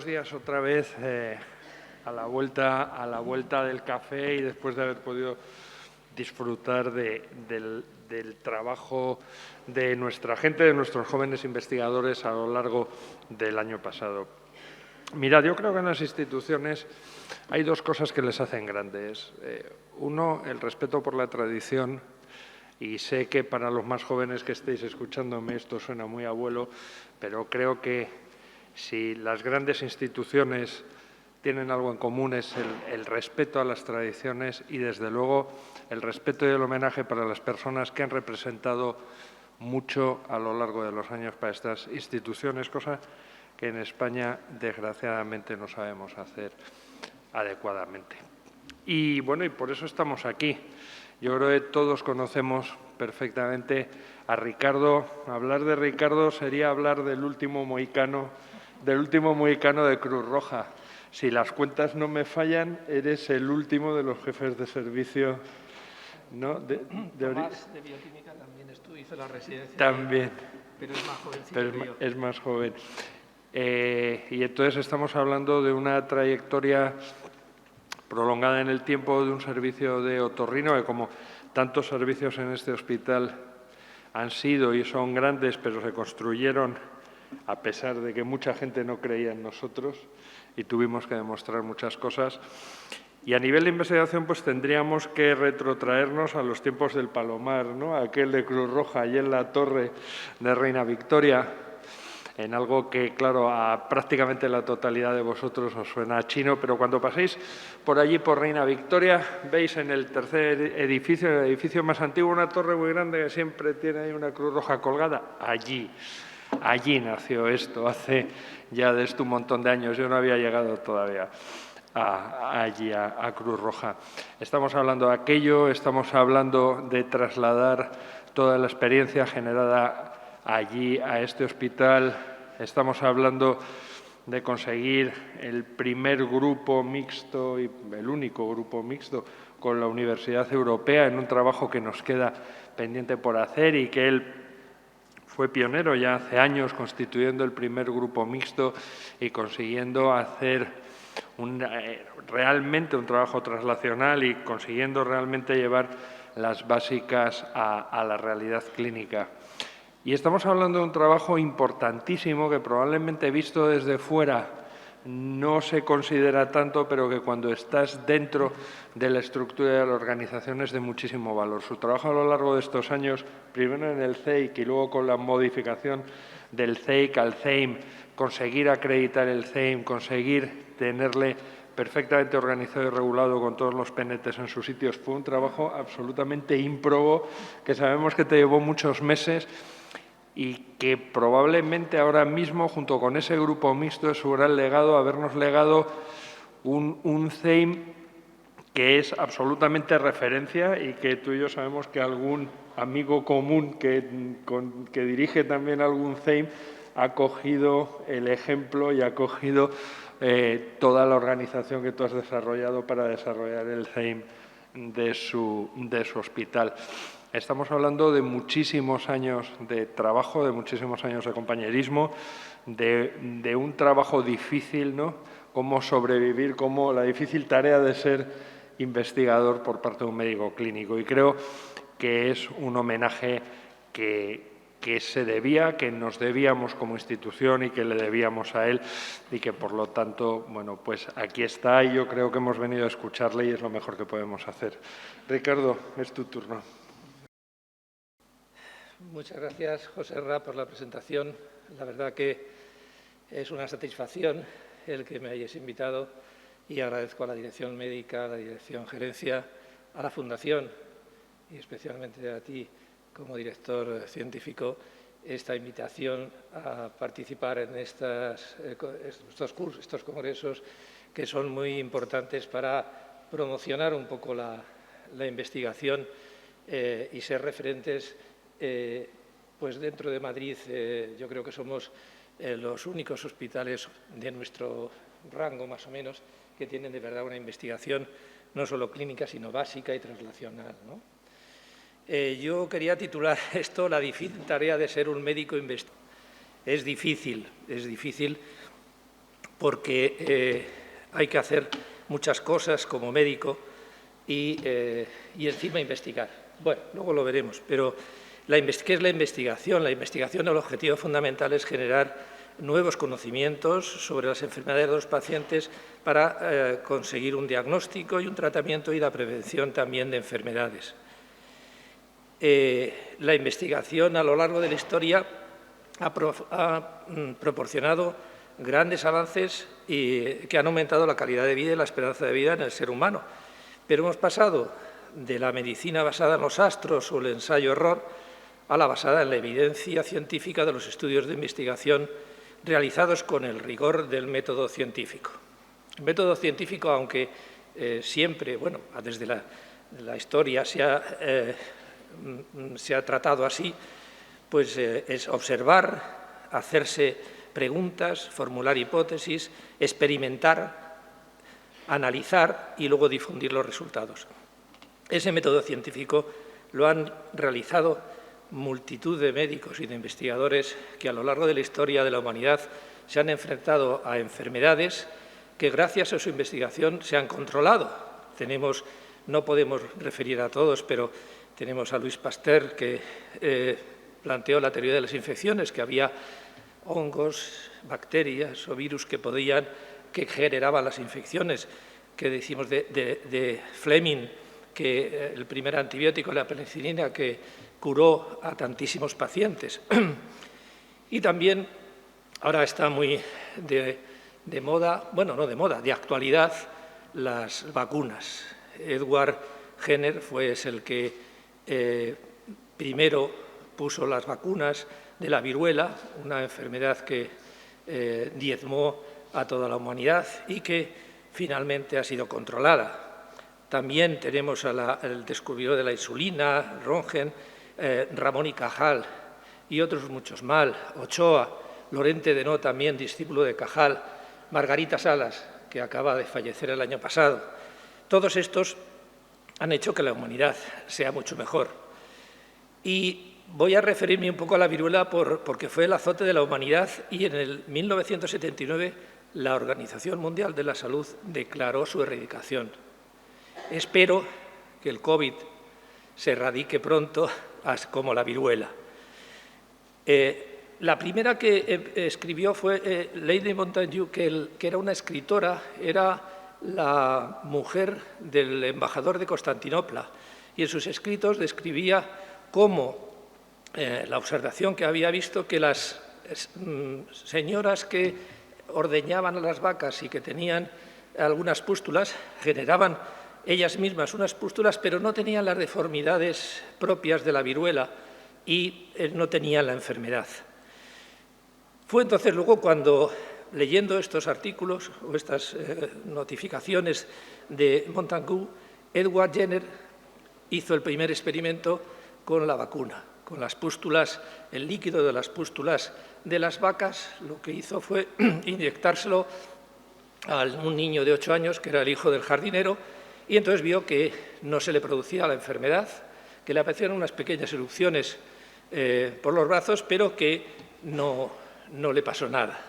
Buenos días otra vez a la vuelta del café y después de haber podido disfrutar del trabajo de nuestra gente, de nuestros jóvenes investigadores a lo largo del año pasado. Mirad, yo creo que en las instituciones hay dos cosas que les hacen grandes. Uno, el respeto por la tradición. Y sé que para los más jóvenes que estéis escuchándome esto suena muy abuelo, pero creo que si las grandes instituciones tienen algo en común es el respeto a las tradiciones y, desde luego, el respeto y el homenaje para las personas que han representado mucho a lo largo de los años para estas instituciones, cosa que en España, desgraciadamente, no sabemos hacer adecuadamente. Y bueno, y por eso estamos aquí. Yo creo que todos conocemos perfectamente a Ricardo. Hablar de Ricardo sería hablar del último mohicano de Cruz Roja. Si las cuentas no me fallan, eres el último de los jefes de servicio, ¿no? Tomás, de bioquímica también hizo la residencia. También. Pero es más jovencito que yo. Es más joven. Y entonces estamos hablando de una trayectoria prolongada en el tiempo de un servicio de otorrino, que como tantos servicios en este hospital han sido y son grandes, pero se construyeron a pesar de que mucha gente no creía en nosotros y tuvimos que demostrar muchas cosas. Y a nivel de investigación, pues tendríamos que retrotraernos a los tiempos del Palomar, ¿no? Aquel de Cruz Roja, allí en la torre de Reina Victoria, en algo que, claro, a prácticamente la totalidad de vosotros os suena chino, pero cuando paséis por allí, por Reina Victoria, veis en el tercer edificio, el edificio más antiguo, una torre muy grande que siempre tiene ahí una Cruz Roja colgada. Allí nació esto, hace ya de esto un montón de años. Yo no había llegado todavía allí a Cruz Roja. Estamos hablando de aquello, estamos hablando de trasladar toda la experiencia generada allí a este hospital. Estamos hablando de conseguir el primer grupo mixto y el único grupo mixto con la Universidad Europea en un trabajo que nos queda pendiente por hacer y que él fue pionero ya hace años constituyendo el primer grupo mixto y consiguiendo hacer realmente un trabajo translacional y consiguiendo realmente llevar las básicas a la realidad clínica. Y estamos hablando de un trabajo importantísimo que probablemente visto desde fuera no se considera tanto, pero que cuando estás dentro de la estructura de la organización es de muchísimo valor. Su trabajo a lo largo de estos años, primero en el CEIC y luego con la modificación del CEIC al CEIM, conseguir acreditar el CEIM, conseguir tenerle perfectamente organizado y regulado con todos los penetes en sus sitios, fue un trabajo absolutamente ímprobo que sabemos que te llevó muchos meses y que probablemente ahora mismo, junto con ese grupo mixto, es su gran legado habernos legado un CEIM que es absolutamente referencia y que tú y yo sabemos que algún amigo común que dirige también algún CEIM ha cogido el ejemplo y ha cogido toda la organización que tú has desarrollado para desarrollar el CEIM de su hospital. Estamos hablando de muchísimos años de trabajo, de muchísimos años de compañerismo, de un trabajo difícil, ¿no? Cómo sobrevivir, cómo la difícil tarea de ser investigador por parte de un médico clínico. Y creo que es un homenaje que se debía, que nos debíamos como institución y que le debíamos a él y que, por lo tanto, bueno, pues aquí está y yo creo que hemos venido a escucharle y es lo mejor que podemos hacer. Ricardo, es tu turno. Muchas gracias, José Ra, por la presentación. La verdad que es una satisfacción el que me hayáis invitado y agradezco a la Dirección Médica, a la Dirección Gerencia, a la Fundación y especialmente a ti como director científico esta invitación a participar en estos congresos que son muy importantes para promocionar un poco la investigación y ser referentes. Pues dentro de Madrid yo creo que somos los únicos hospitales de nuestro rango, más o menos, que tienen de verdad una investigación no solo clínica, sino básica y translacional, ¿no? Yo quería titular esto la difícil tarea de ser un médico investigador. Es difícil porque hay que hacer muchas cosas como médico y encima investigar. Bueno, luego lo veremos, pero ¿qué es la investigación? La investigación, el objetivo fundamental es generar nuevos conocimientos sobre las enfermedades de los pacientes para conseguir un diagnóstico y un tratamiento y la prevención también de enfermedades. La investigación a lo largo de la historia ha proporcionado grandes avances que han aumentado la calidad de vida y la esperanza de vida en el ser humano. Pero hemos pasado de la medicina basada en los astros o el ensayo-error a la basada en la evidencia científica de los estudios de investigación realizados con el rigor del método científico. El método científico, aunque siempre, bueno, desde la historia se ha tratado así, pues es observar, hacerse preguntas, formular hipótesis, experimentar, analizar y luego difundir los resultados. Ese método científico lo han realizado multitud de médicos y de investigadores que a lo largo de la historia de la humanidad se han enfrentado a enfermedades que gracias a su investigación se han controlado. No podemos referir a todos, pero tenemos a Louis Pasteur, que planteó la teoría de las infecciones, que había hongos, bacterias o virus que generaban las infecciones, que decimos de Fleming, que el primer antibiótico, la penicilina, que curó a tantísimos pacientes. Y también ahora está muy de moda, bueno, no de moda, de actualidad, las vacunas. Edward Jenner es el que primero puso las vacunas de la viruela, una enfermedad que diezmó a toda la humanidad y que finalmente ha sido controlada. También tenemos al descubridor de la insulina, Röntgen, Ramón y Cajal y otros muchos más, Ochoa, Lorente de No, también discípulo de Cajal, Margarita Salas, que acaba de fallecer el año pasado. Todos estos han hecho que la humanidad sea mucho mejor. Y voy a referirme un poco a la viruela porque fue el azote de la humanidad y en el 1979 la Organización Mundial de la Salud declaró su erradicación. Espero que el COVID se erradique pronto como la viruela. La primera que escribió fue Lady Montagu, que era una escritora, era la mujer del embajador de Constantinopla, y en sus escritos describía cómo la observación que había visto que las señoras que ordeñaban a las vacas y que tenían algunas pústulas generaban ellas mismas unas pústulas, pero no tenían las deformidades propias de la viruela y no tenían la enfermedad. Fue entonces luego cuando, leyendo estos artículos o estas notificaciones de Montagu, Edward Jenner hizo el primer experimento con la vacuna, con las pústulas, el líquido de las pústulas de las vacas. Lo que hizo fue inyectárselo a un niño de 8 años, que era el hijo del jardinero, y entonces vio que no se le producía la enfermedad, que le aparecían unas pequeñas erupciones por los brazos, pero que no le pasó nada.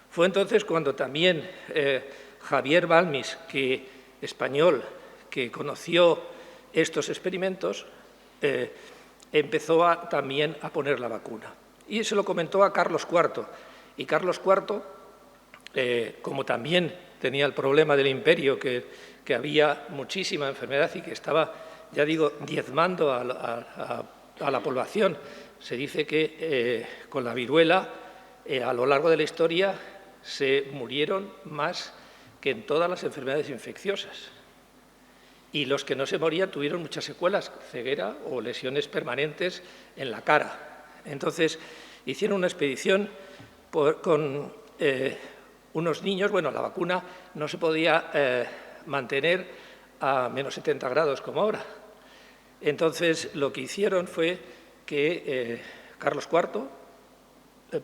Fue entonces cuando también Javier Balmis, español, que conoció estos experimentos, empezó también a poner la vacuna. Y se lo comentó a Carlos IV. Y Carlos IV, como también tenía el problema del imperio, que había muchísima enfermedad y que estaba, ya digo, diezmando a la población. Se dice que con la viruela, a lo largo de la historia, se murieron más que en todas las enfermedades infecciosas. Y los que no se morían tuvieron muchas secuelas, ceguera o lesiones permanentes en la cara. Entonces, hicieron una expedición con unos niños. Bueno, la vacuna no se podía mantener a menos 70 grados como ahora. Entonces, lo que hicieron fue que Carlos IV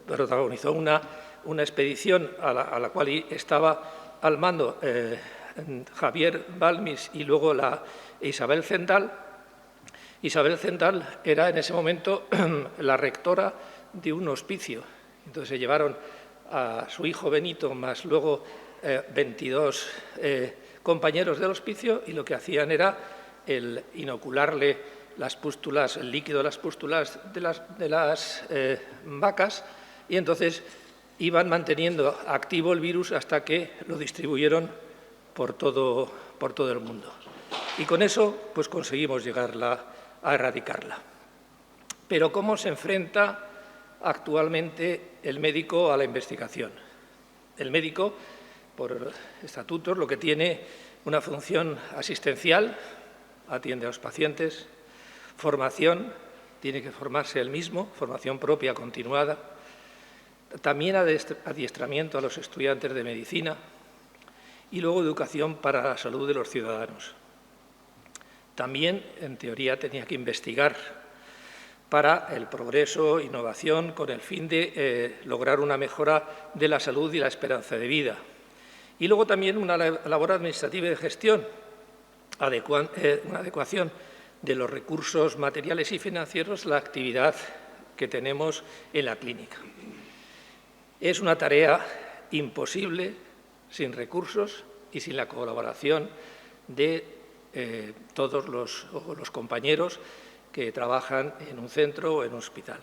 protagonizó una expedición a la cual estaba al mando Javier Balmis y luego Isabel Zendal. Isabel Zendal era en ese momento la rectora de un hospicio. Entonces se llevaron a su hijo Benito, más luego 22 compañeros del hospicio, y lo que hacían era el inocularle las pústulas, el líquido de las pústulas de las vacas, y entonces iban manteniendo activo el virus hasta que lo distribuyeron por todo el mundo. Y con eso pues conseguimos llegar a erradicarla. Pero ¿cómo se enfrenta actualmente el médico a la investigación? El médico, por estatutos, lo que tiene una función asistencial, atiende a los pacientes, formación, tiene que formarse él mismo, formación propia continuada, también adiestramiento a los estudiantes de medicina y luego educación para la salud de los ciudadanos. También, en teoría, tenía que investigar para el progreso, innovación, con el fin de lograr una mejora de la salud y la esperanza de vida. Y luego también una labor administrativa y de gestión, una adecuación de los recursos materiales y financieros a la actividad que tenemos en la clínica. Es una tarea imposible sin recursos y sin la colaboración de todos los compañeros que trabajan en un centro o en un hospital.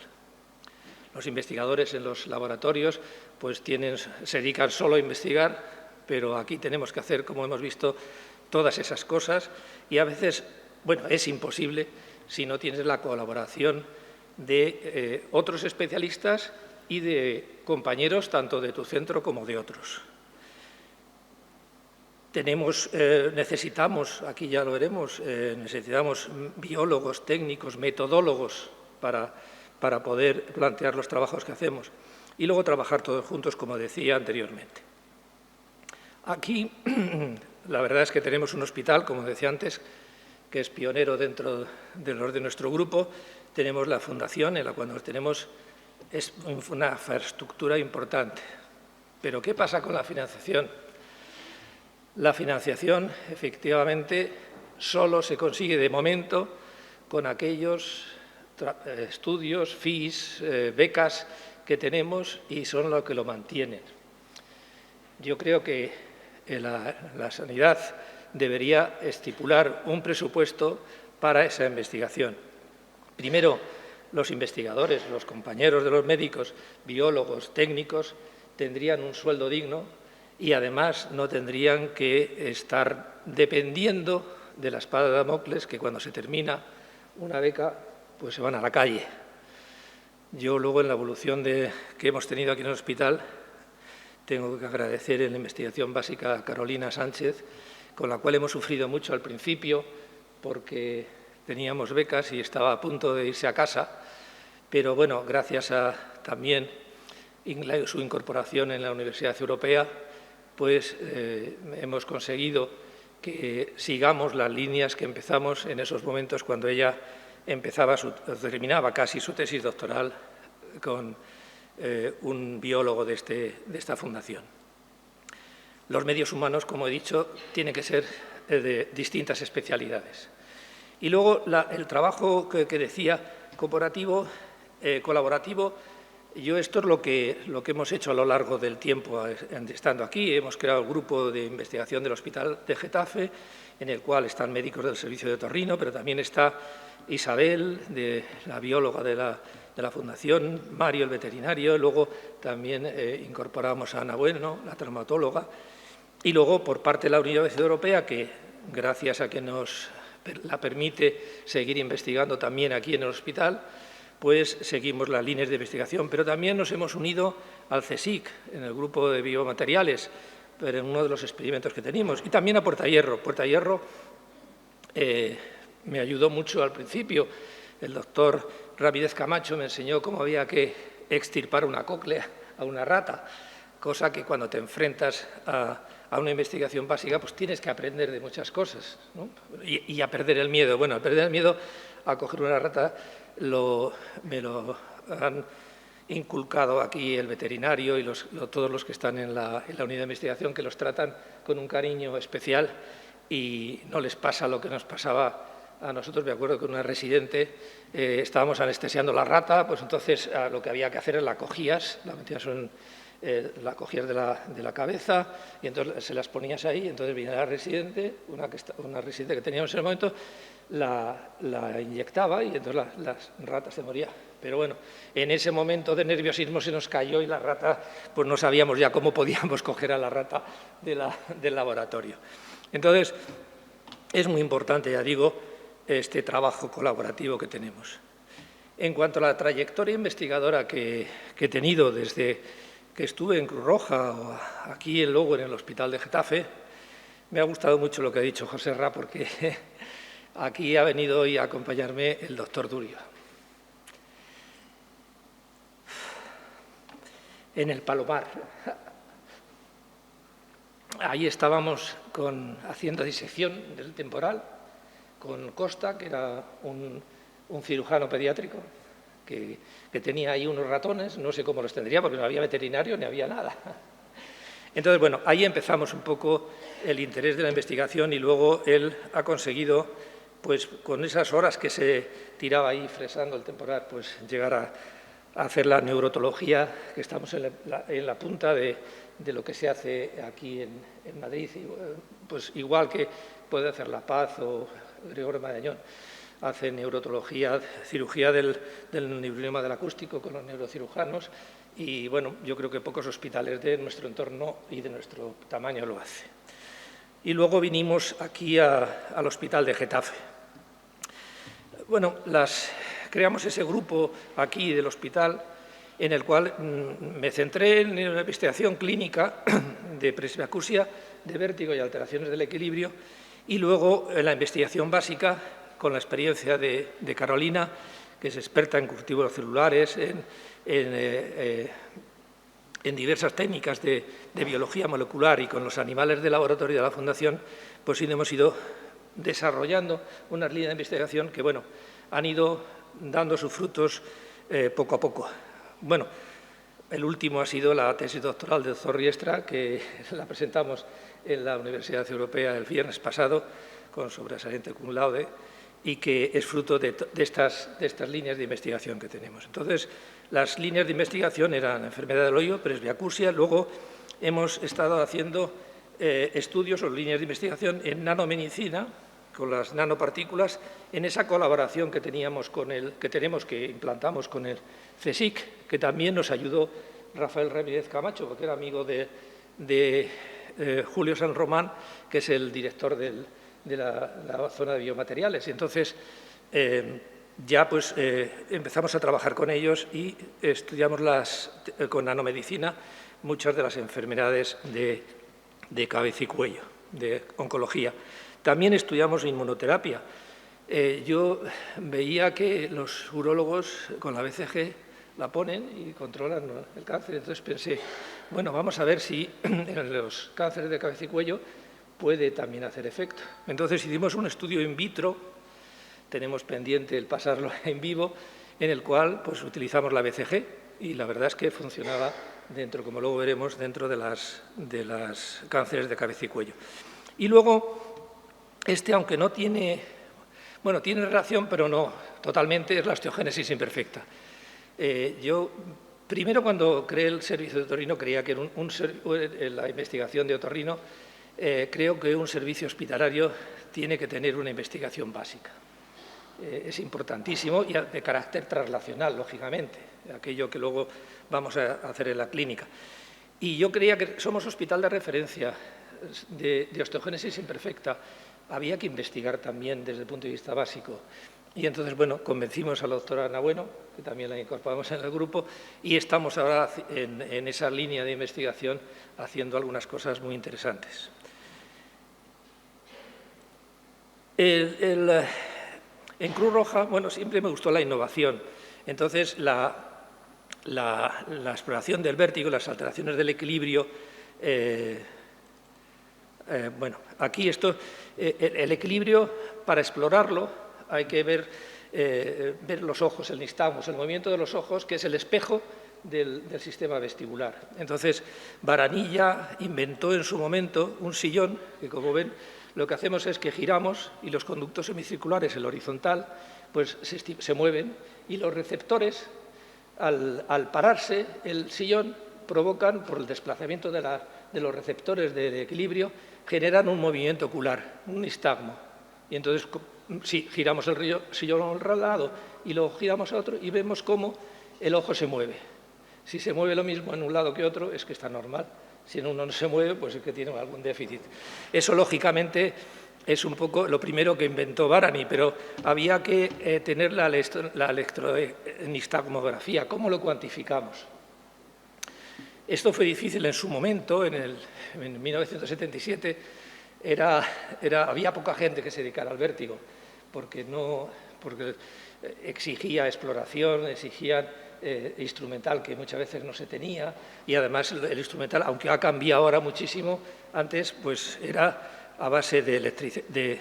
Los investigadores en los laboratorios pues se dedican solo a investigar, pero aquí tenemos que hacer, como hemos visto, todas esas cosas y a veces, bueno, es imposible si no tienes la colaboración de otros especialistas y de compañeros tanto de tu centro como de otros. Necesitamos, aquí ya lo veremos, necesitamos biólogos, técnicos, metodólogos para poder plantear los trabajos que hacemos y luego trabajar todos juntos, como decía anteriormente. Aquí, la verdad es que tenemos un hospital, como decía antes, que es pionero dentro de nuestro grupo. Tenemos la fundación, en la cual tenemos una infraestructura importante. Pero, ¿qué pasa con la financiación? La financiación, efectivamente, solo se consigue de momento con aquellos estudios, fees, becas que tenemos y son lo que lo mantienen. Yo creo que la sanidad debería estipular un presupuesto para esa investigación. Primero, los investigadores, los compañeros de los médicos, biólogos, técnicos, tendrían un sueldo digno y además no tendrían que estar dependiendo de la espada de Damocles, que cuando se termina una beca pues se van a la calle. Yo luego en la evolución que hemos tenido aquí en el hospital tengo que agradecer en la investigación básica a Carolina Sánchez, con la cual hemos sufrido mucho al principio porque teníamos becas y estaba a punto de irse a casa, pero bueno, gracias a también su incorporación en la Universidad Europea, pues hemos conseguido que sigamos las líneas que empezamos en esos momentos cuando ella terminaba casi su tesis doctoral con un biólogo de esta fundación. Los medios humanos, como he dicho, tienen que ser de distintas especialidades. Y luego el trabajo que decía colaborativo, esto es lo que hemos hecho a lo largo del tiempo estando aquí. Hemos creado el grupo de investigación del Hospital de Getafe, en el cual están médicos del servicio de otorrino, pero también está Isabel, la bióloga de la Fundación, Mario, el veterinario, luego también incorporamos a Ana Bueno, la traumatóloga, y luego por parte de la Universidad Europea, que gracias a que nos la permite seguir investigando también aquí en el hospital, pues seguimos las líneas de investigación, pero también nos hemos unido al CSIC, en el grupo de biomateriales, pero en uno de los experimentos que tenemos, y también a Puerta Hierro. Puerta Hierro me ayudó mucho al principio. El doctor Ramírez Camacho me enseñó cómo había que extirpar una cóclea a una rata, cosa que cuando te enfrentas a una investigación básica, pues tienes que aprender de muchas cosas, ¿no? Y a perder el miedo. Bueno, a perder el miedo a coger una rata me lo han inculcado aquí el veterinario y todos los que están en la unidad de investigación, que los tratan con un cariño especial y no les pasa lo que nos pasaba a nosotros. Me acuerdo que una residente estábamos anestesiando la rata, pues entonces lo que había que hacer es la cogías, la metías la cogías de la cabeza y entonces se las ponías ahí, entonces venía la residente, una residente que teníamos en el momento, la inyectaba y entonces las ratas se morían. Pero bueno, en ese momento de nerviosismo se nos cayó y la rata, pues no sabíamos ya cómo podíamos coger a la rata del laboratorio. Entonces, es muy importante, ya digo, este trabajo colaborativo que tenemos. En cuanto a la trayectoria investigadora que he tenido desde que estuve en Cruz Roja o aquí luego en el Hospital de Getafe, me ha gustado mucho lo que ha dicho José Ra, porque aquí ha venido hoy a acompañarme el doctor Durio. En el Palomar, ahí estábamos haciendo disección del temporal con Costa, que era un cirujano pediátrico, que tenía ahí unos ratones, no sé cómo los tendría, porque no había veterinario ni había nada. Entonces, bueno, ahí empezamos un poco el interés de la investigación y luego él ha conseguido, pues con esas horas que se tiraba ahí fresando el temporal, pues llegar a hacer la neurotología, que estamos en la punta de lo que se hace aquí en Madrid, pues igual que puede hacer La Paz o Gregorio Marañón. Hace neurotología, cirugía del neuronema del acústico con los neurocirujanos y, bueno, yo creo que pocos hospitales de nuestro entorno y de nuestro tamaño lo hacen. Y luego vinimos aquí al Hospital de Getafe. Bueno, creamos ese grupo aquí del hospital en el cual me centré en la investigación clínica de presbiacusia, de vértigo y alteraciones del equilibrio y luego en la investigación básica con la experiencia de Carolina, que es experta en cultivos celulares, en diversas técnicas de biología molecular y con los animales de laboratorio de la Fundación, pues sí hemos ido desarrollando unas líneas de investigación que, bueno, han ido dando sus frutos poco a poco. Bueno, el último ha sido la tesis doctoral del doctor Riestra, que la presentamos en la Universidad Europea el viernes pasado, con sobresaliente cum laude, y que es fruto de estas líneas de investigación que tenemos. Entonces, las líneas de investigación eran enfermedad del oído, presbiacusia, luego hemos estado haciendo estudios o líneas de investigación en nanomedicina, con las nanopartículas, en esa colaboración que que implantamos con el CSIC, que también nos ayudó Rafael Ramírez Camacho, porque era amigo de Julio San Román, que es el director de la zona de biomateriales. Y entonces ya pues empezamos a trabajar con ellos y estudiamos con nanomedicina muchas de las enfermedades de cabeza y cuello, de oncología. También estudiamos inmunoterapia. Yo veía que los urólogos con la BCG la ponen y controlan el cáncer. Entonces pensé, bueno, vamos a ver si en los cánceres de cabeza y cuello puede también hacer efecto. Entonces hicimos un estudio in vitro, tenemos pendiente el pasarlo en vivo, en el cual pues, utilizamos la BCG y la verdad es que funcionaba dentro, como luego veremos, dentro de las cánceres de cabeza y cuello. Y luego, aunque no tiene, bueno, tiene relación, pero no totalmente, es la osteogénesis imperfecta. Yo, primero, cuando creé el servicio de otorrino, creía que la investigación de otorrino, creo que un servicio hospitalario tiene que tener una investigación básica. Es importantísimo y de carácter translacional, lógicamente, aquello que luego vamos a hacer en la clínica. Y yo creía que somos hospital de referencia de osteogénesis imperfecta. Había que investigar también desde el punto de vista básico. Y entonces, bueno, convencimos a la doctora Ana Bueno, que también la incorporamos en el grupo, y estamos ahora en esa línea de investigación haciendo algunas cosas muy interesantes. En Cruz Roja, bueno, siempre me gustó la innovación. Entonces, la exploración del vértigo, las alteraciones del equilibrio, bueno, aquí el equilibrio, para explorarlo, hay que ver los ojos, el nistagmus, el movimiento de los ojos, que es el espejo del sistema vestibular. Entonces, Baranilla inventó en su momento un sillón, que como ven, lo que hacemos es que giramos y los conductos semicirculares, el horizontal, pues se mueven y los receptores, al pararse el sillón, provocan, por el desplazamiento de los receptores de equilibrio, generan un movimiento ocular, un nistagmo. Y entonces, si giramos el sillón a un lado y lo giramos a otro y vemos cómo el ojo se mueve. Si se mueve lo mismo en un lado que otro, es que está normal. Si en uno no se mueve, pues es que tiene algún déficit. Eso, lógicamente, es un poco lo primero que inventó Bárani, pero había que tener la electronistagmografía. ¿Cómo lo cuantificamos? Esto fue difícil en su momento, en 1977. Había poca gente que se dedicara al vértigo, porque exigía exploración, exigía instrumental que muchas veces no se tenía, y además el instrumental, aunque ha cambiado ahora muchísimo, antes pues era a base de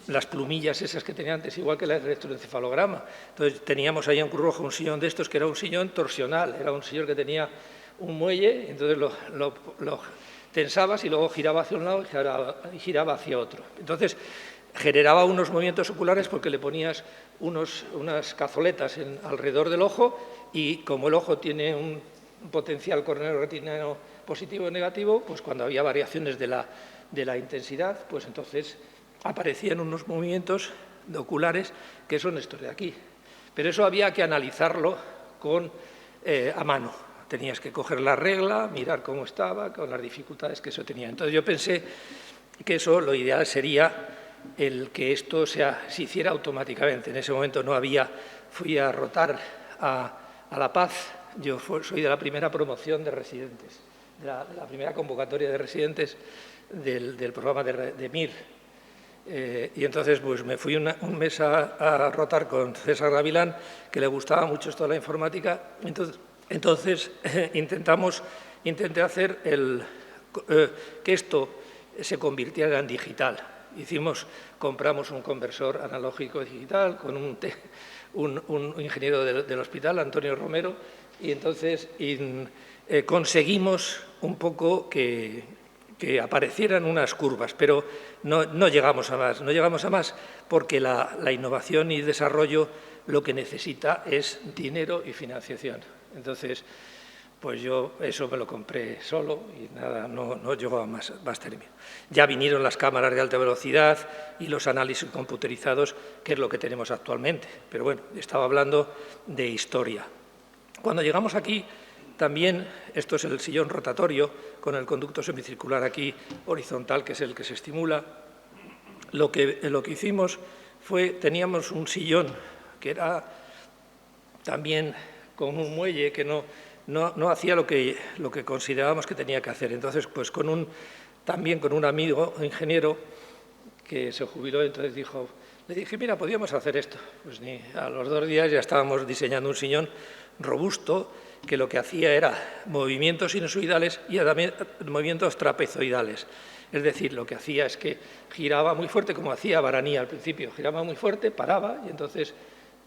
las plumillas esas que tenía antes, igual que el electroencefalograma. Entonces teníamos ahí en Cruz Roja un sillón de estos que era un sillón torsional, era un sillón que tenía un muelle, entonces lo tensabas y luego giraba hacia un lado y giraba hacia otro. Entonces generaba unos movimientos oculares porque le ponías unas cazoletas alrededor del ojo, y como el ojo tiene un potencial corneo retineo positivo o negativo, pues cuando había variaciones de la intensidad, pues entonces aparecían unos movimientos oculares que son estos de aquí. Pero eso había que analizarlo a mano. Tenías que coger la regla, mirar cómo estaba, con las dificultades que eso tenía. Entonces yo pensé que eso, lo ideal sería el que esto se hiciera automáticamente. En ese momento no había, fui a rotar a La Paz, yo soy de la primera promoción de residentes, de la primera convocatoria de residentes del programa de MIR. Y entonces pues me fui un mes a rotar con César Gavilán, que le gustaba mucho esto de la informática. Entonces intenté hacer que esto se convirtiera en digital. Compramos un conversor analógico digital con un ingeniero del hospital, Antonio Romero, y entonces conseguimos un poco que aparecieran unas curvas, pero no llegamos a más. No llegamos a más porque la innovación y desarrollo lo que necesita es dinero y financiación. Entonces, pues yo eso me lo compré solo y nada, no llegó a más término. Ya vinieron las cámaras de alta velocidad y los análisis computerizados, que es lo que tenemos actualmente. Pero bueno, estaba hablando de historia. Cuando llegamos aquí, también, esto es el sillón rotatorio, con el conducto semicircular aquí horizontal, que es el que se estimula. Lo que hicimos fue, teníamos un sillón que era también con un muelle que no hacía lo que considerábamos que tenía que hacer. Entonces, pues también con un amigo ingeniero que se jubiló, entonces le dije, mira, podíamos hacer esto. Pues a los 2 días ya estábamos diseñando un sillón robusto que lo que hacía era movimientos sinusoidales y también movimientos trapezoidales. Es decir, lo que hacía es que giraba muy fuerte, como hacía Bárani al principio, giraba muy fuerte, paraba, y entonces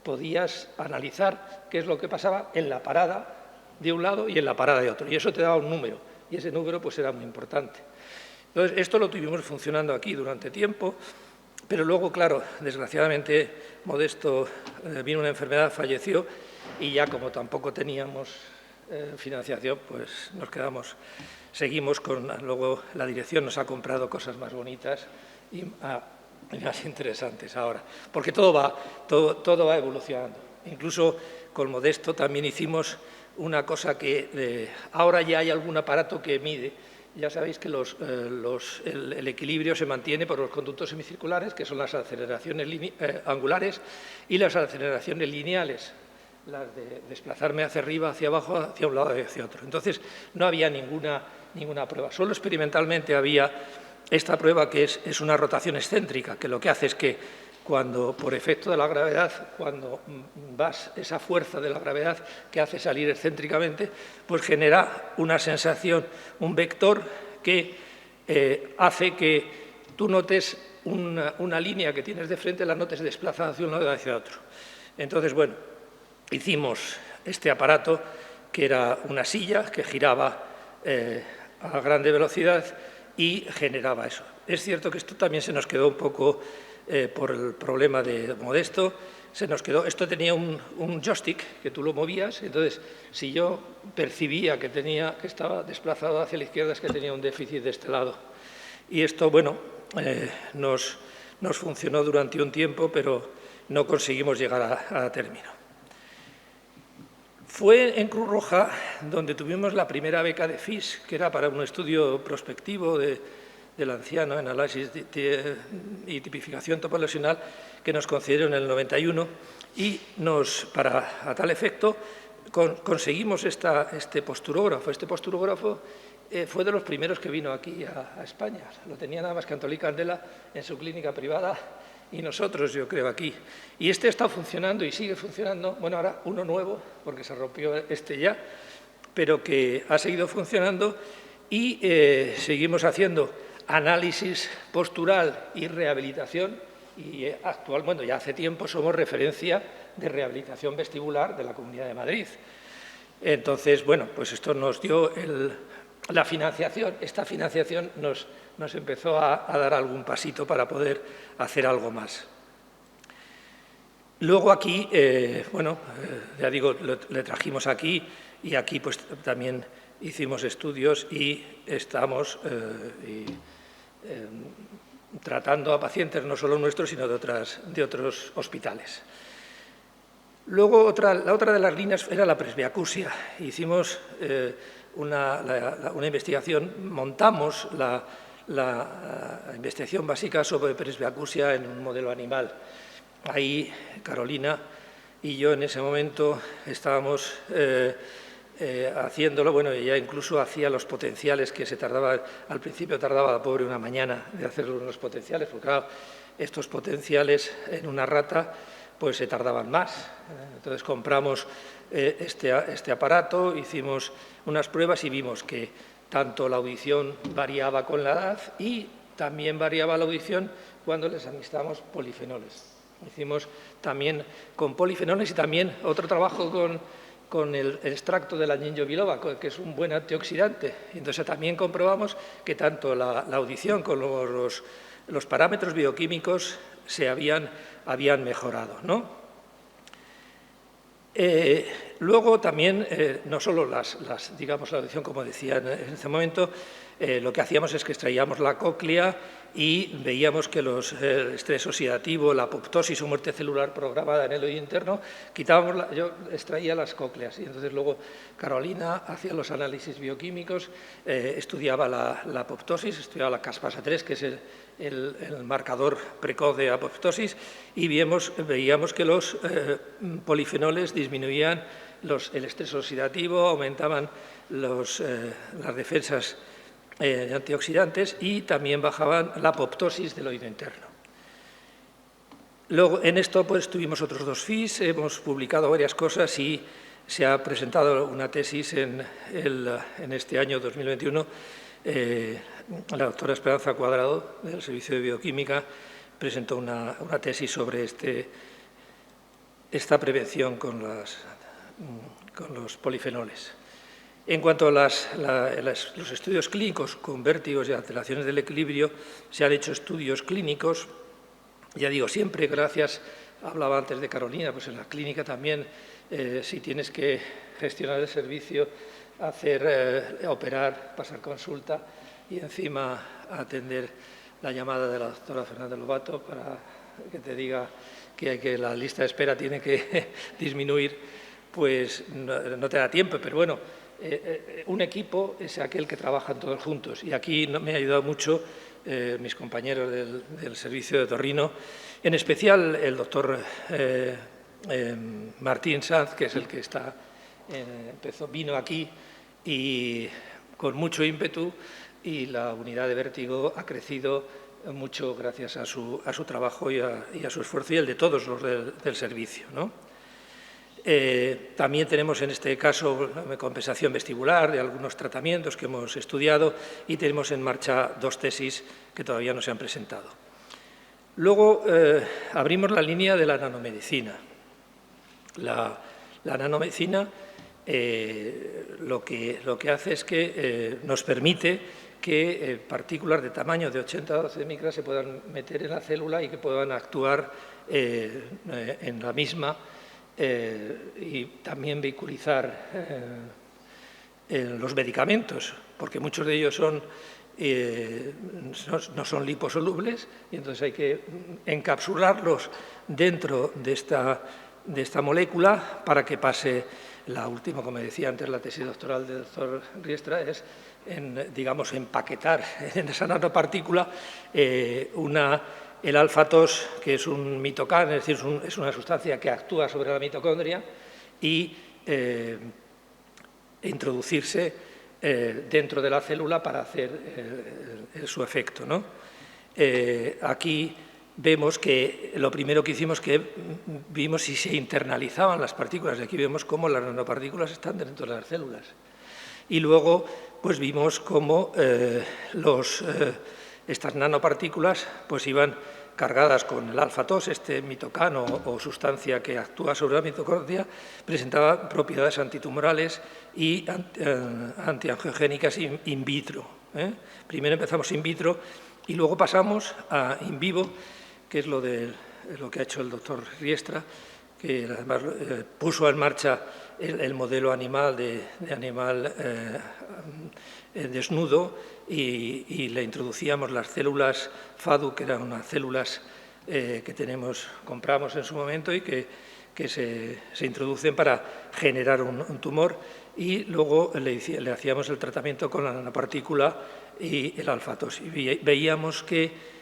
podías analizar qué es lo que pasaba en la parada de un lado y en la parada de otro, y eso te daba un número, y ese número pues era muy importante. Entonces, esto lo tuvimos funcionando aquí durante tiempo, pero luego, claro, desgraciadamente, Modesto vino una enfermedad, falleció, y ya como tampoco teníamos financiación, pues seguimos luego la dirección nos ha comprado cosas más bonitas y más interesantes ahora, porque todo va evolucionando. Incluso con Modesto también hicimos una cosa que ahora ya hay algún aparato que mide. Ya sabéis que el equilibrio se mantiene por los conductos semicirculares, que son las aceleraciones angulares y las aceleraciones lineales, las de desplazarme hacia arriba, hacia abajo, hacia un lado y hacia otro. Entonces, no había ninguna prueba. Solo experimentalmente había esta prueba, que es una rotación excéntrica, que lo que hace es que por efecto de la gravedad, cuando esa fuerza de la gravedad que hace salir excéntricamente, pues genera una sensación, un vector que hace que tú notes una línea que tienes de frente, la notes desplazada hacia un lado y hacia otro. Entonces, bueno, hicimos este aparato, que era una silla que giraba a grande velocidad y generaba eso. Es cierto que esto también se nos quedó un poco por el problema de Modesto, se nos quedó, esto tenía un joystick que tú lo movías, entonces si yo percibía que estaba desplazado hacia la izquierda es que tenía un déficit de este lado. Y esto, bueno, nos funcionó durante un tiempo, pero no conseguimos llegar a término. Fue en Cruz Roja donde tuvimos la primera beca de FIS, que era para un estudio prospectivo del anciano en análisis y tipificación topolacional, que nos concedieron en el 91, y a tal efecto conseguimos este posturógrafo. Este posturógrafo fue de los primeros que vino aquí a España. Lo tenía nada más que Antolí Candela en su clínica privada y nosotros, yo creo, aquí. Y este ha estado funcionando y sigue funcionando. Bueno, ahora uno nuevo, porque se rompió este ya, pero que ha seguido funcionando y seguimos haciendo análisis postural y rehabilitación y bueno, ya hace tiempo somos referencia de rehabilitación vestibular de la Comunidad de Madrid. Entonces, bueno, pues esto nos dio la financiación. Esta financiación nos empezó a dar algún pasito para poder hacer algo más. Luego aquí, bueno, ya digo, le trajimos aquí y aquí pues también hicimos estudios y estamos tratando a pacientes no solo nuestros, sino de otros hospitales. Luego, la otra de las líneas era la presbiacusia. Hicimos una investigación, montamos la investigación básica sobre presbiacusia en un modelo animal. Ahí Carolina y yo en ese momento estábamos haciéndolo, bueno, ella incluso hacía los potenciales que al principio tardaba la pobre una mañana de hacer los potenciales, porque claro, estos potenciales en una rata pues se tardaban más. Entonces compramos este aparato, hicimos unas pruebas y vimos que tanto la audición variaba con la edad y también variaba la audición cuando les administramos polifenoles. Hicimos también con polifenoles y también otro trabajo con el extracto de la ginkgo biloba, que es un buen antioxidante. Entonces también comprobamos que tanto la audición como los parámetros bioquímicos se habían mejorado, ¿no? Luego también, no solo digamos, la audición, como decía en ese momento, lo que hacíamos es que extraíamos la cóclea y veíamos que el estrés oxidativo, la apoptosis o muerte celular programada en el oído interno, yo extraía las cócleas y entonces luego Carolina hacía los análisis bioquímicos, estudiaba la apoptosis, estudiaba la caspasa-3, que es el marcador precoz de apoptosis, y veíamos que los polifenoles disminuían el estrés oxidativo, aumentaban las defensas antioxidantes y también bajaban la apoptosis del oído interno. Luego, en esto pues tuvimos otros 2 FIS, hemos publicado varias cosas y se ha presentado una tesis en este año 2021. La doctora Esperanza Cuadrado, del Servicio de Bioquímica, presentó una tesis sobre esta prevención con los polifenoles. En cuanto a los estudios clínicos con vértigos y alteraciones del equilibrio, se han hecho estudios clínicos, ya digo, siempre gracias, hablaba antes de Carolina, pues en la clínica también, si tienes que gestionar el servicio, operar, pasar consulta y encima atender la llamada de la doctora Fernández Lobato para que te diga que la lista de espera tiene que disminuir, pues no te da tiempo, pero bueno, un equipo es aquel que trabajan todos juntos y aquí me ha ayudado mucho mis compañeros del servicio de Torrino, en especial el doctor Martín Sanz, que es el que vino aquí y con mucho ímpetu, y la unidad de vértigo ha crecido mucho gracias a su trabajo y a su esfuerzo y el de todos los del servicio, ¿no? También tenemos en este caso compensación vestibular de algunos tratamientos que hemos estudiado y tenemos en marcha 2 tesis que todavía no se han presentado. Luego abrimos la línea de la nanomedicina. La nanomedicina lo que hace es que nos permite que partículas de tamaño de 80 a 12 micras se puedan meter en la célula y que puedan actuar en la misma y también vehiculizar los medicamentos, porque muchos de ellos no son liposolubles y entonces hay que encapsularlos dentro de esta molécula para que pase la última, como decía antes, la tesis doctoral del doctor Riestra, es, digamos, empaquetar en esa nanopartícula el alfa-TOS, que es un mitocán, es decir, es una sustancia que actúa sobre la mitocondria y introducirse dentro de la célula para hacer su efecto, ¿no? Aquí vemos que lo primero que hicimos que vimos si se internalizaban las partículas, y aquí vemos cómo las nanopartículas están dentro de las células. Y luego pues vimos cómo estas nanopartículas pues iban cargadas con el alfa-TOS, este mitocano o sustancia que actúa sobre la mitocondria, presentaba propiedades antitumorales y antiangiogénicas in vitro. Primero empezamos in vitro y luego pasamos a in vivo, que es lo que ha hecho el doctor Riestra, que además puso en marcha el modelo animal de animal desnudo y le introducíamos las células FADU, que eran unas células que compramos en su momento y que se introducen para generar un tumor, y luego le hacíamos el tratamiento con la nanopartícula y el alfa-TOS. Y veíamos que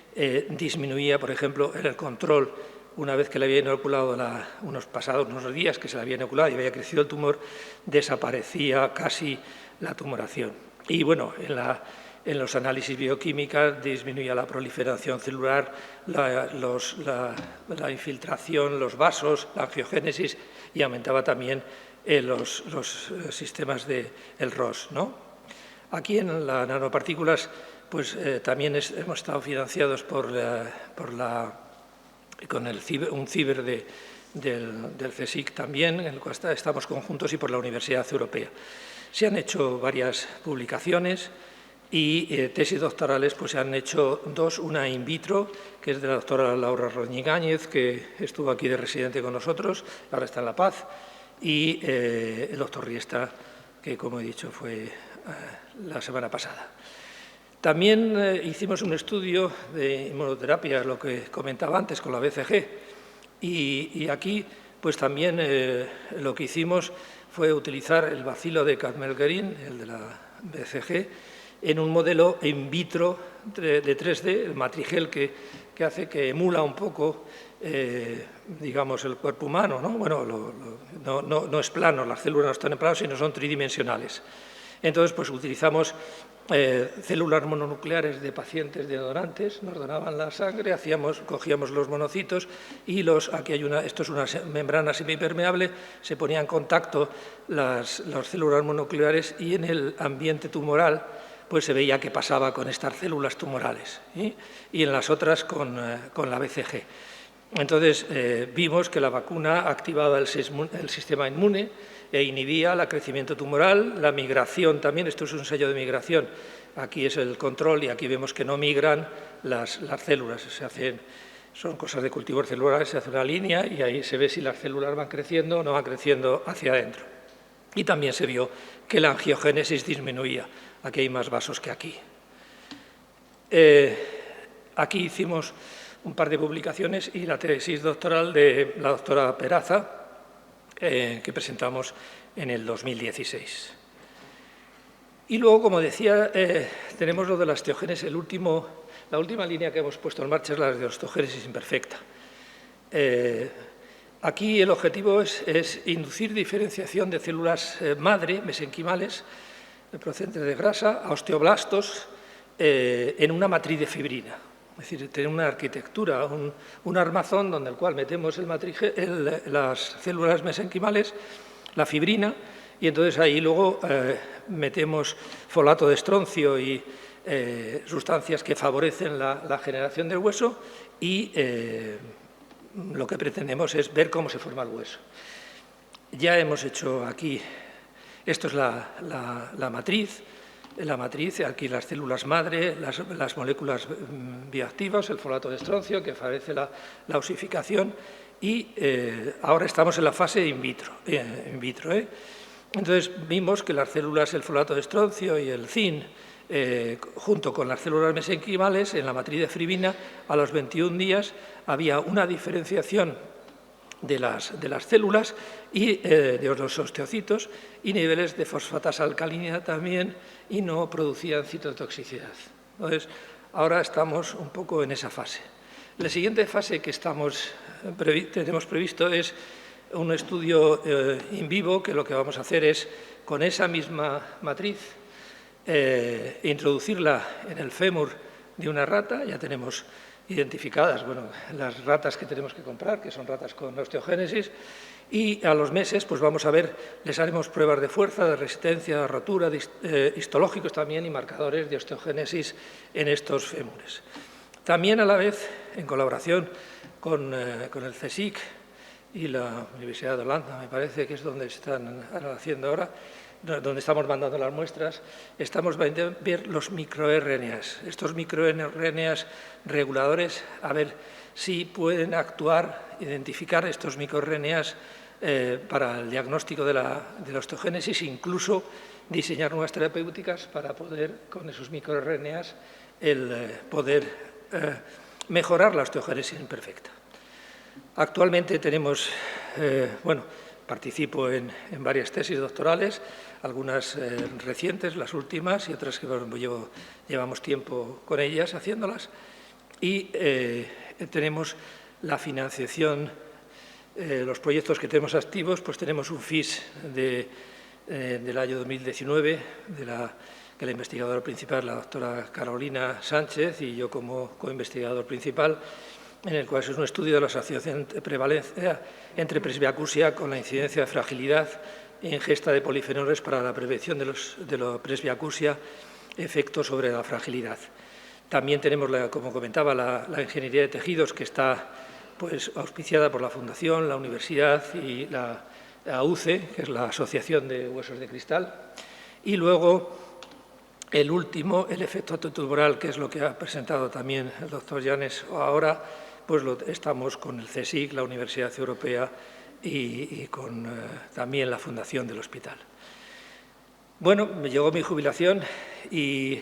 disminuía, por ejemplo, en el control, una vez que le había inoculado unos días que se le había inoculado y había crecido el tumor, desaparecía casi la tumoración. Y bueno, en los análisis bioquímicos disminuía la proliferación celular, la infiltración, los vasos, la angiogénesis, y aumentaba también los sistemas del ROS, ¿no? Aquí en las nanopartículas pues también hemos estado financiados con un ciber del CSIC también, en el cual estamos conjuntos, y por la Universidad Europea. Se han hecho varias publicaciones y tesis doctorales, pues se han hecho dos, una in vitro, que es de la doctora Laura Roñigáñez, que estuvo aquí de residente con nosotros, ahora está en La Paz, y el doctor Riestra, que como he dicho fue la semana pasada. También hicimos un estudio de inmunoterapia, lo que comentaba antes, con la BCG, y aquí pues también lo que hicimos fue utilizar el bacilo de Cadmelgerin, el de la BCG, en un modelo in vitro de 3D, el matrigel que hace que emula un poco, digamos, el cuerpo humano, ¿no? Bueno, no es plano, las células no están en plano, sino son tridimensionales. Entonces, pues utilizamos células mononucleares de pacientes de donantes, nos donaban la sangre, cogíamos los monocitos y esto es una membrana semipermeable, se ponía en contacto las células mononucleares y en el ambiente tumoral pues se veía qué pasaba con estas células tumorales, ¿sí? Y en las otras con la BCG. Entonces vimos que la vacuna activaba el sistema inmune e inhibía el crecimiento tumoral, la migración también. Esto es un ensayo de migración, aquí es el control y aquí vemos que no migran las células, son cosas de cultivos celulares, se hace una línea y ahí se ve si las células van creciendo o no van creciendo hacia adentro. Y también se vio que la angiogénesis disminuía, aquí hay más vasos que aquí. Aquí hicimos un par de publicaciones y la tesis doctoral de la doctora Peraza, que presentamos en el 2016. Y luego, como decía, tenemos lo de la osteogénesis. La última línea que hemos puesto en marcha es la de osteogénesis imperfecta. Aquí el objetivo es inducir diferenciación de células madre, mesenquimales, procedentes de grasa, a osteoblastos en una matriz de fibrina. Es decir, tener una arquitectura, un armazón donde el cual metemos las células mesenquimales, la fibrina, y entonces ahí luego metemos folato de estroncio y sustancias que favorecen la generación del hueso, y lo que pretendemos es ver cómo se forma el hueso. Ya hemos hecho aquí, esto es la matriz, la matriz, aquí las células madre, las moléculas bioactivas, el folato de estroncio, que favorece la osificación, y ahora estamos en la fase in vitro. Entonces vimos que las células, el folato de estroncio y el zinc, junto con las células mesenquimales, en la matriz de fibrina, a los 21 días había una diferenciación de las células y de los osteocitos y niveles de fosfatasa alcalina también, y no producían citotoxicidad. Entonces, ahora estamos un poco en esa fase. La siguiente fase que tenemos previsto es un estudio in vivo, que lo que vamos a hacer es, con esa misma matriz, introducirla en el fémur de una rata. Ya tenemos identificadas las ratas que tenemos que comprar, que son ratas con osteogénesis, y a los meses pues vamos a ver, les haremos pruebas de fuerza, de resistencia, de rotura, histológicos también, y marcadores de osteogénesis en estos fémures. También, a la vez, en colaboración con el CSIC y la Universidad de Holanda, me parece que es donde están haciendo ahora, donde estamos mandando las muestras, estamos viendo ver los microRNAs. Estos microRNAs reguladores, a ver si pueden actuar, identificar estos microRNAs para el diagnóstico de la osteogénesis, incluso diseñar nuevas terapéuticas para poder, con esos microRNAs, poder mejorar la osteogénesis imperfecta. Actualmente tenemos, participo en varias tesis doctorales, algunas recientes, las últimas, y otras que llevamos tiempo con ellas haciéndolas, y tenemos la financiación, los proyectos que tenemos activos, pues tenemos un FIS del año 2019, que la investigadora principal, la doctora Carolina Sánchez, y yo como coinvestigador principal, en el cual es un estudio de la asociación de prevalencia entre presbiacusia con la incidencia de fragilidad e ingesta de polifenoles para la prevención de la presbiacusia, efectos sobre la fragilidad. También tenemos, como comentaba, la ingeniería de tejidos, que está pues auspiciada por la Fundación, la Universidad y la UCE, que es la Asociación de Huesos de Cristal. Y luego, el último, el efecto tumoral, que es lo que ha presentado también el doctor Llanes ahora, pues estamos con el CSIC, la Universidad Europea y con también la Fundación del Hospital. Bueno, me llegó mi jubilación y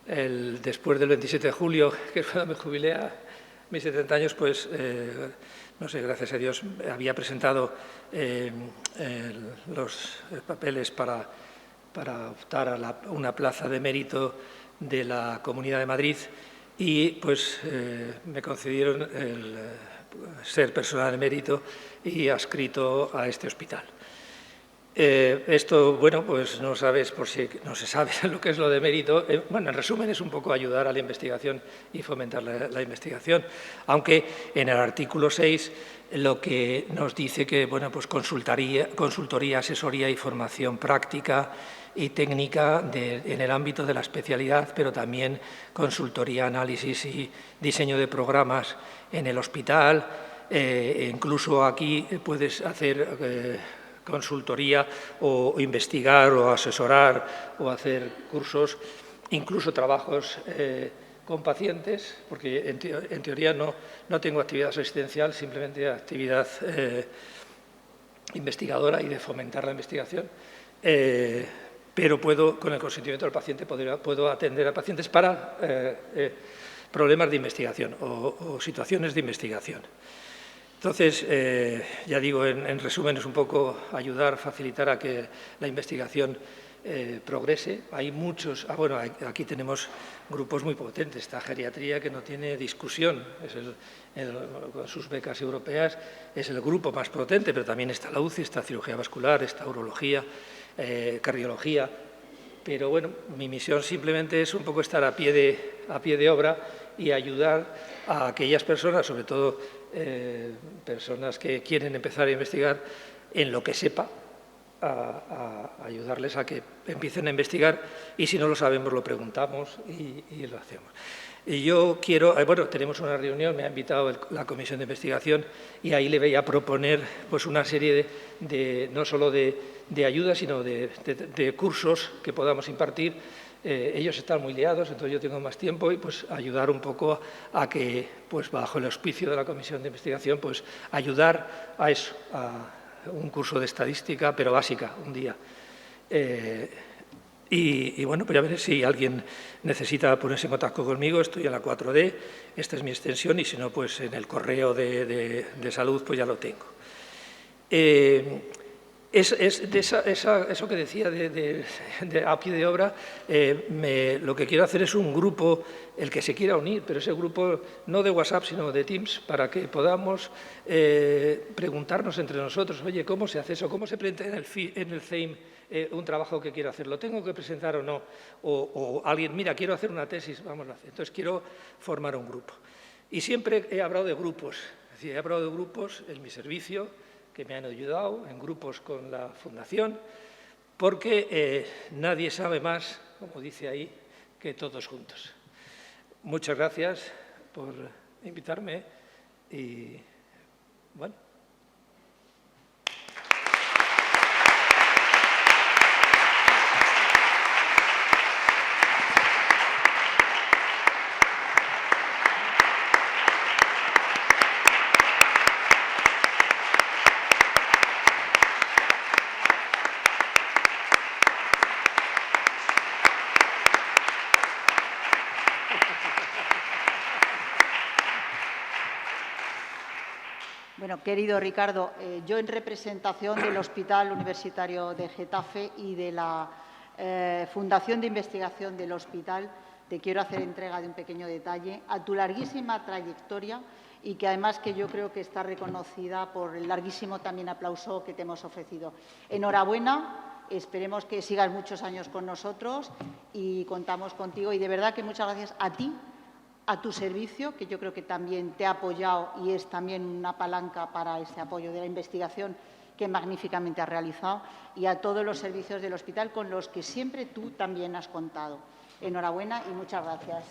después del 27 de julio, que es cuando me jubilé a mis 70 años, pues, no sé, gracias a Dios, había presentado los papeles para optar a una plaza de mérito de la Comunidad de Madrid, y pues me concedieron el ser personal de mérito y adscrito a este hospital. Esto, pues no sabes, por si no se sabe lo que es lo de mérito. En resumen, es un poco ayudar a la investigación y fomentar la investigación, aunque en el artículo 6 lo que nos dice que, pues consultoría, asesoría y formación práctica y técnica en el ámbito de la especialidad, pero también consultoría, análisis y diseño de programas en el hospital. Incluso aquí puedes hacer consultoría o investigar o asesorar o hacer cursos, incluso trabajos con pacientes, porque en teoría no tengo actividad asistencial, simplemente actividad investigadora y de fomentar la investigación. Pero puedo, con el consentimiento del paciente, puedo atender a pacientes para problemas de investigación o situaciones de investigación. Entonces, ya digo, en resumen, es un poco ayudar, facilitar a que la investigación progrese. Hay muchos, aquí tenemos grupos muy potentes. Esta geriatría, que no tiene discusión, con sus becas europeas, es el grupo más potente, pero también está la UCI, está cirugía vascular, está urología, cardiología. Pero bueno, mi misión simplemente es un poco estar a pie de obra y ayudar a aquellas personas, sobre todo personas que quieren empezar a investigar en lo que sepa, a ayudarles a que empiecen a investigar, y si no lo sabemos lo preguntamos y lo hacemos. Y yo quiero, tenemos una reunión, me ha invitado la Comisión de Investigación, y ahí le voy a proponer pues una serie no solo de ayudas, sino de cursos que podamos impartir ellos están muy liados, entonces yo tengo más tiempo y pues ayudar un poco a que, pues bajo el auspicio de la Comisión de Investigación, pues ayudar a eso, a un curso de estadística, pero básica, un día. Y bueno, pues ya veré si alguien necesita ponerse en contacto conmigo, estoy en la 4D, esta es mi extensión y si no, pues en el correo de salud pues ya lo tengo. Eso que decía a pie de obra, lo que quiero hacer es un grupo, el que se quiera unir, pero ese grupo no de WhatsApp, sino de Teams, para que podamos preguntarnos entre nosotros, oye, ¿cómo se hace eso? ¿Cómo se presenta en el CEIM un trabajo que quiero hacer? ¿Lo tengo que presentar o no? O alguien, mira, quiero hacer una tesis, vamos a hacer. Entonces, quiero formar un grupo. Y siempre he hablado de grupos, es decir, he hablado de grupos en mi servicio, que me han ayudado en grupos con la Fundación, porque nadie sabe más, como dice ahí, que todos juntos. Muchas gracias por invitarme y, bueno. Bueno, querido Ricardo, yo en representación del Hospital Universitario de Getafe y de la Fundación de Investigación del Hospital, te quiero hacer entrega de un pequeño detalle a tu larguísima trayectoria y que además que yo creo que está reconocida por el larguísimo también aplauso que te hemos ofrecido. Enhorabuena, esperemos que sigas muchos años con nosotros y contamos contigo. Y de verdad que muchas gracias a ti, a tu servicio, que yo creo que también te ha apoyado y es también una palanca para ese apoyo de la investigación que magníficamente has realizado, y a todos los servicios del hospital con los que siempre tú también has contado. Enhorabuena y muchas gracias.